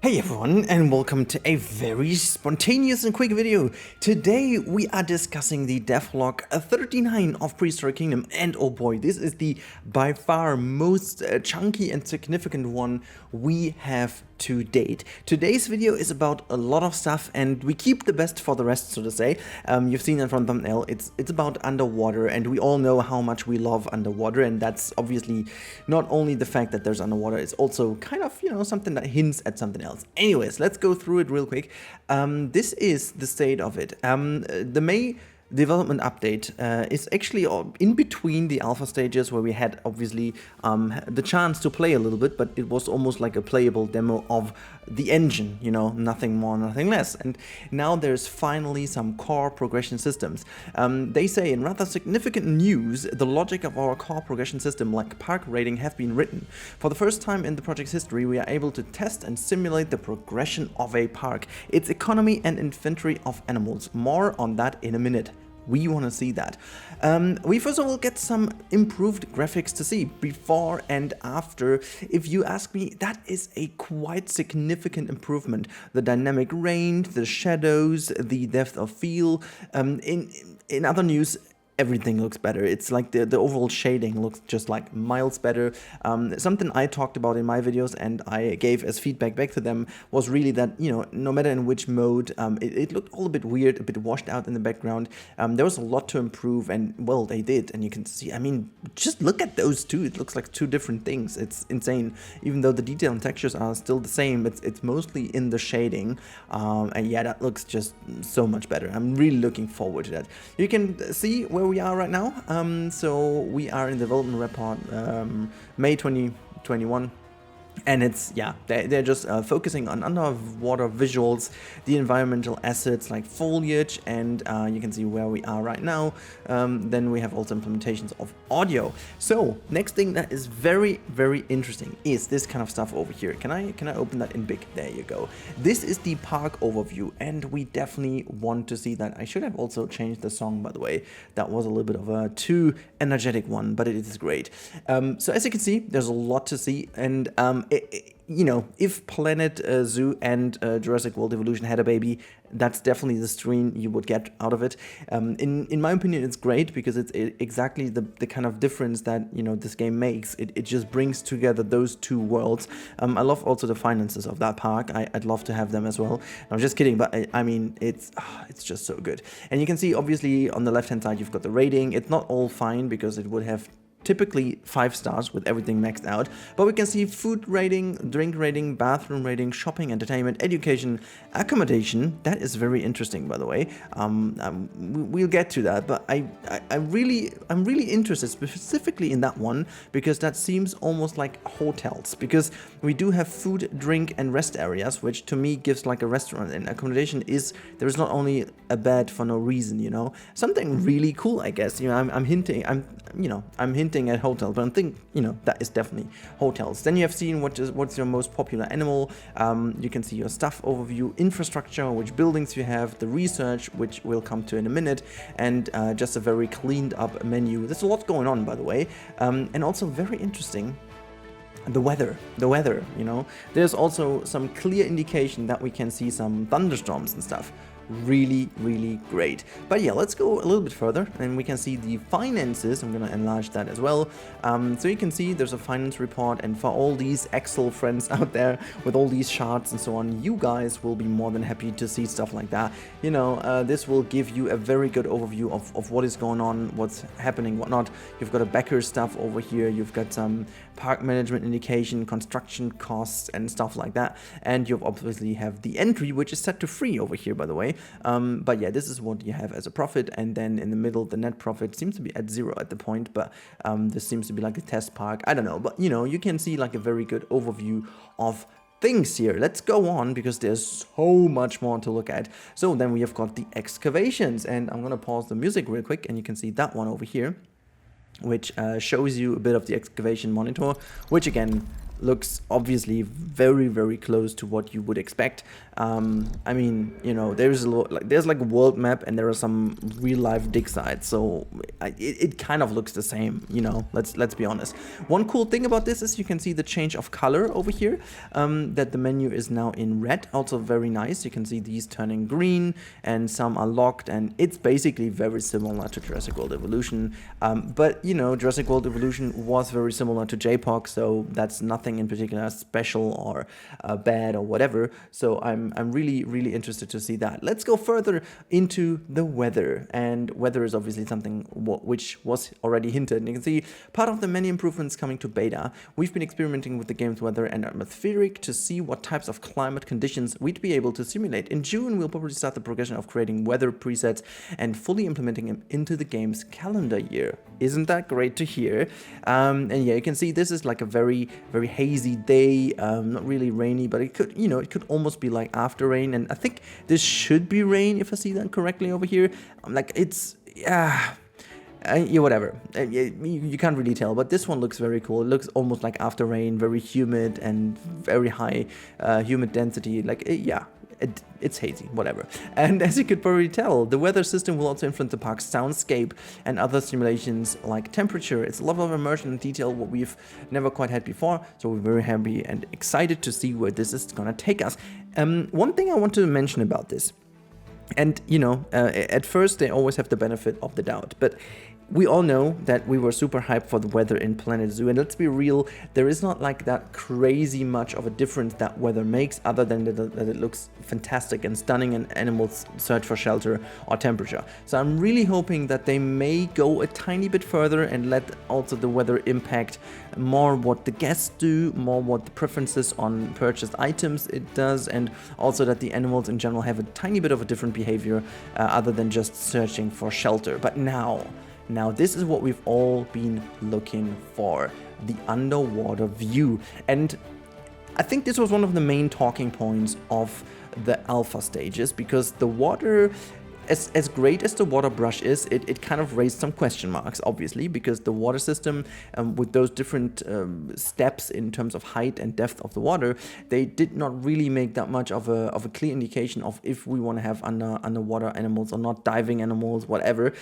Hey everyone, and welcome to a very spontaneous and quick video. Today we are discussing the devlog 39 of Prehistoric Kingdom, and oh boy, this is the by far most chunky and significant one we have to date. Today's video is about a lot of stuff, and we keep the best for the rest, so to say. You've seen it from the thumbnail. It's about underwater, and we all know how much we love underwater, and that's obviously not only the fact that there's underwater, it's also kind of, something that hints at something else. Anyways, let's go through it real quick. This is the state of it. The May development update is actually in between the alpha stages, where we had obviously the chance to play a little bit, but it was almost like a playable demo of the engine, nothing more, nothing less. And now there's finally some core progression systems. They say in rather significant news, the logic of our core progression system, like park rating, have been written. For the first time in the project's history, we are able to test and simulate the progression of a park, its economy and inventory of animals. More on that in a minute. We want to see that. We first of all get some improved graphics to see before and after. If you ask me, that is a quite significant improvement. The dynamic range, the shadows, the depth of field. In other news, everything looks better. It's like the overall shading looks just like miles better. Something I talked about in my videos and I gave as feedback back to them was really that, no matter in which mode, it looked all a bit weird, a bit washed out in the background. There was a lot to improve, and well, they did. And you can see, just look at those two. It looks like two different things. It's insane. Even though the detail and textures are still the same, it's mostly in the shading. And yeah, that looks just so much better. I'm really looking forward to that. You can see where we are right now. So we are in development report May 2021. And it's, they're just focusing on underwater visuals, the environmental assets like foliage, and you can see where we are right now. Then we have also implementations of audio. So next thing that is very, very interesting is this kind of stuff over here. Can I open that in big? There you go. This is the park overview, and we definitely want to see that. I should have also changed the song, by the way. That was a little bit of a too energetic one, but it is great. So as you can see, there's a lot to see, and if Planet Zoo and Jurassic World Evolution had a baby, that's definitely the stream you would get out of it. In my opinion, it's great because it's exactly the kind of difference that this game makes. It just brings together those two worlds. I love also the finances of that park. I'd love to have them as well. I'm just kidding, but it's just so good. And you can see obviously on the left hand side you've got the rating. It's not all fine because it would have typically 5 stars with everything maxed out, but we can see food rating, drink rating, bathroom rating, shopping, entertainment, education, accommodation. That is very interesting, by the way. We'll get to that, but I'm really interested specifically in that one because that seems almost like hotels, because we do have food, drink, and rest areas, which to me gives like a restaurant. And accommodation is, there is not only a bed for no reason, something really cool, I guess. I'm hinting at hotel, but I think that is definitely hotels. Then you have seen what's your most popular animal. You can see your stuff overview, infrastructure, which buildings you have, the research, which we'll come to in a minute, and just a very cleaned up menu. There's a lot going on, by the way, and also very interesting. The weather, there's also some clear indication that we can see some thunderstorms and stuff. Really, really great. But yeah, let's go a little bit further and we can see the finances. I'm gonna enlarge that as well. So you can see there's a finance report, and for all these Excel friends out there with all these charts and so on, you guys will be more than happy to see stuff like that. This will give you a very good overview of what is going on, what's happening, whatnot. You've got a backer stuff over here, you've got some park management indication, construction costs and stuff like that, and you obviously have the entry, which is set to free over here, by the way. But yeah, this is what you have as a profit, and then in the middle the net profit seems to be at 0 at the point, but this seems to be like a test park. I don't know, but you can see like a very good overview of things here. Let's go on because there's so much more to look at. So then we have got the excavations, and I'm gonna pause the music real quick, and you can see that one over here, which shows you a bit of the excavation monitor, which again, looks obviously very, very close to what you would expect. I mean, you know, there's like a world map and there are some real life dig sites, so it kind of looks the same, you know, let's be honest. One cool thing about this is you can see the change of color over here, that the menu is now in red, also very nice. You can see these turning green and some are locked, and it's basically very similar to Jurassic World Evolution, but you know, Jurassic World Evolution was very similar to JPOG, so that's nothing in particular special or bad or whatever. So I'm really interested to see that. Let's go further into the weather, and weather is obviously something which was already hinted. And you can see part of the many improvements coming to beta. We've been experimenting with the game's weather and atmospheric to see what types of climate conditions we'd be able to simulate. In June, we'll probably start the progression of creating weather presets and fully implementing them into the game's calendar year. Isn't that great to hear? And yeah, you can see this is like a very hazy day, not really rainy, but it could, you know, it could almost be like after rain, and I think this should be rain if I see that correctly over here. Like it's, yeah, whatever. You can't really tell, but this one looks very cool. It looks almost like after rain, very humid and very high humid density. Like, yeah. It's hazy, whatever. And as you could probably tell, the weather system will also influence the park's soundscape and other simulations like temperature. It's a level of immersion and detail what we've never quite had before, so we're very happy and excited to see where this is gonna take us. One thing I want to mention about this, and you know, at first they always have the benefit of the doubt, but we all know that we were super hyped for the weather in Planet Zoo, and let's be real, there is not like that crazy much of a difference that weather makes, other than that it looks fantastic and stunning and animals search for shelter or temperature. So I'm really hoping that they may go a tiny bit further and let also the weather impact more what the guests do, more what the preferences on purchased items it does, and also that the animals in general have a tiny bit of a different behavior other than just searching for shelter. But now, this is what we've all been looking for, the underwater view. And I think this was one of the main talking points of the alpha stages, because the water, as great as the water brush is, it kind of raised some question marks, obviously, because the water system, with those different steps in terms of height and depth of the water, they did not really make that much of a clear indication of if we want to have underwater animals or not, diving animals, whatever.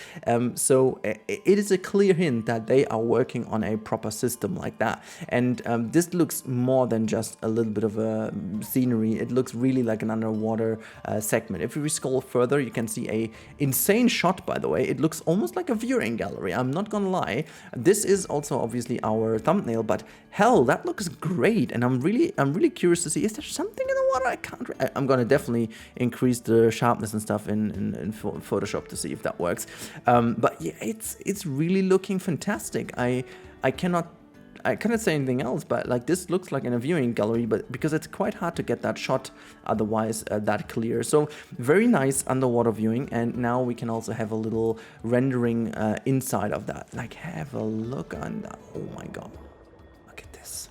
So it is a clear hint that they are working on a proper system like that. And this looks more than just a little bit of a scenery. It looks really like an underwater segment. If we scroll further, you can see a insane shot, by the way. It looks almost like a viewing gallery, I'm not gonna lie. This is also obviously our thumbnail, but hell, that looks great, and I'm really curious to see, is there something in the water? I'm gonna definitely increase the sharpness and stuff in Photoshop to see if that works. But yeah, it's really looking fantastic. I cannot say anything else, but like this looks like in a viewing gallery, but because it's quite hard to get that shot otherwise that clear. So very nice underwater viewing, and now we can also have a little rendering inside of that. Like, have a look on that. Oh my god, look at this.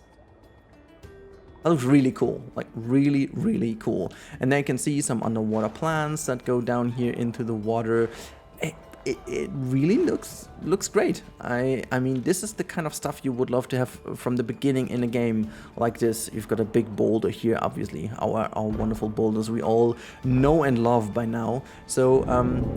That looks really cool, like really cool. And then you can see some underwater plants that go down here into the water. It really looks great. I mean, this is the kind of stuff you would love to have from the beginning in a game like this. You've got a big boulder here, obviously, our wonderful boulders we all know and love by now. So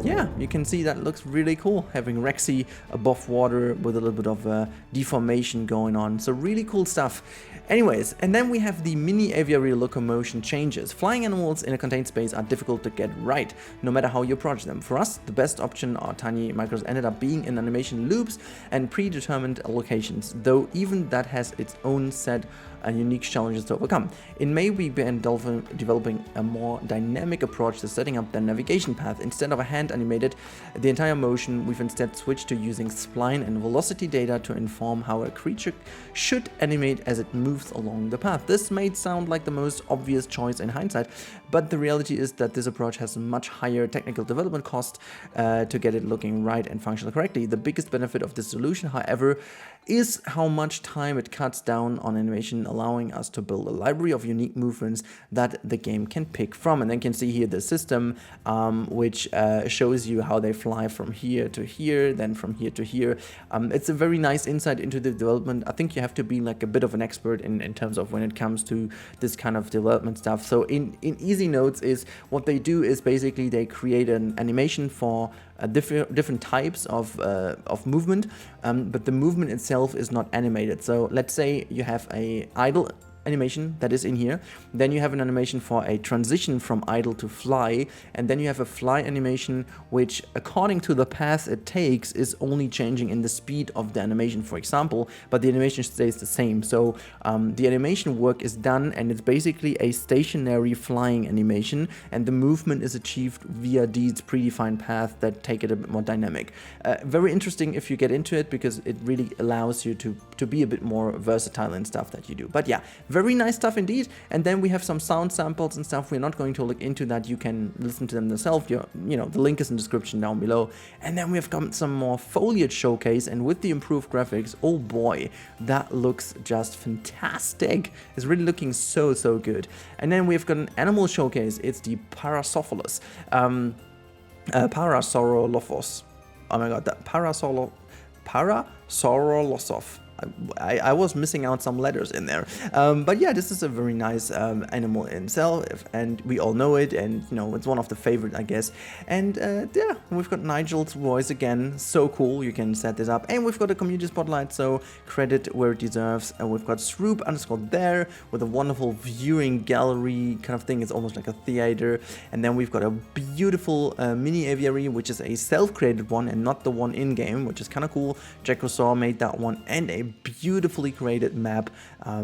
yeah, you can see that looks really cool, having Rexy above water with a little bit of deformation going on. So really cool stuff. Anyways, and then we have the mini aviary locomotion changes. Flying animals in a contained space are difficult to get right, no matter how you approach them. For us, the best option are tiny micros ended up being in animation loops and predetermined locations, though even that has its own set and unique challenges to overcome. In May, we began developing a more dynamic approach to setting up the navigation path. Instead of a hand animated the entire motion, we've instead switched to using spline and velocity data to inform how a creature should animate as it moves along the path. This may sound like the most obvious choice in hindsight, but the reality is that this approach has a much higher technical development cost to get it looking right and functional correctly. The biggest benefit of this solution, however, is how much time it cuts down on animation allowing us to build a library of unique movements that the game can pick from. And then you can see here the system, which shows you how they fly from here to here, then from here to here. It's a very nice insight into the development. I think you have to be like a bit of an expert in terms of when it comes to this kind of development stuff. So in easy notes is what they do is basically they create an animation for different types of movement, but the movement itself is not animated. So let's say you have a idle animation that is in here, then you have an animation for a transition from idle to fly, and then you have a fly animation which, according to the path it takes, is only changing in the speed of the animation, for example, but the animation stays the same. So the animation work is done, and it's basically a stationary flying animation, and the movement is achieved via these predefined paths that take it a bit more dynamic. Very interesting if you get into it, because it really allows you to be a bit more versatile in stuff that you do. But yeah, very nice stuff indeed. And then we have some sound samples and stuff. We're not going to look into that. You can listen to them yourself. You know, the link is in the description down below. And then we've got some more Foliage Showcase, and with the improved graphics, oh boy, that looks just fantastic. It's really looking so good. And then we've got an Animal Showcase. It's the Parasaurolophus. Parasaurolophus. Oh my god, that Parasaurolophus. I was missing out some letters in there, but yeah, this is a very nice animal in itself, and we all know it, and you know, it's one of the favorite, I guess. And yeah, we've got Nigel's voice again, so cool. You can set this up, and we've got a community spotlight, so credit where it deserves. And we've got Sroop_there with a wonderful viewing gallery kind of thing. It's almost like a theater. And then we've got a beautiful mini aviary, which is a self-created one and not the one in game, which is kind of cool. Jackosaur made that one, and a beautifully created map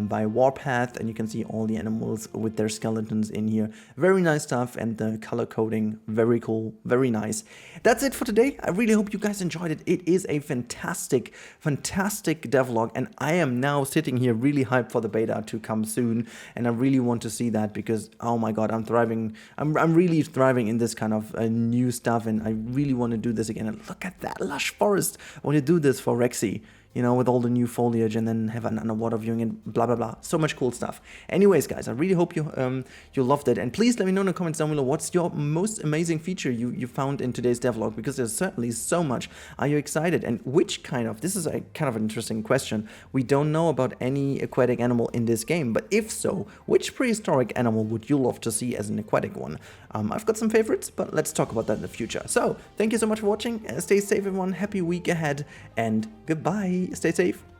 by Warpath, and you can see all the animals with their skeletons in here. Very nice stuff, and the color coding, very cool, very nice. That's it for today. I really hope you guys enjoyed it. It is a fantastic devlog, and I am now sitting here really hyped for the beta to come soon, and I really want to see that, because oh my god, I'm really thriving in this kind of new stuff, and I really want to do this again. And look at that lush forest. I want to do this for Rexy, you know, with all the new foliage, and then have an underwater viewing and blah blah blah. So much cool stuff. Anyways, guys, I really hope you loved it, and please let me know in the comments down below what's your most amazing feature you found in today's devlog, because there's certainly so much. Are you excited? And which kind of, this is a kind of an interesting question. We don't know about any aquatic animal in this game, but if so, which prehistoric animal would you love to see as an aquatic one? I've got some favorites, but let's talk about that in the future. So thank you so much for watching. Stay safe, everyone. Happy week ahead, and goodbye. Stay safe.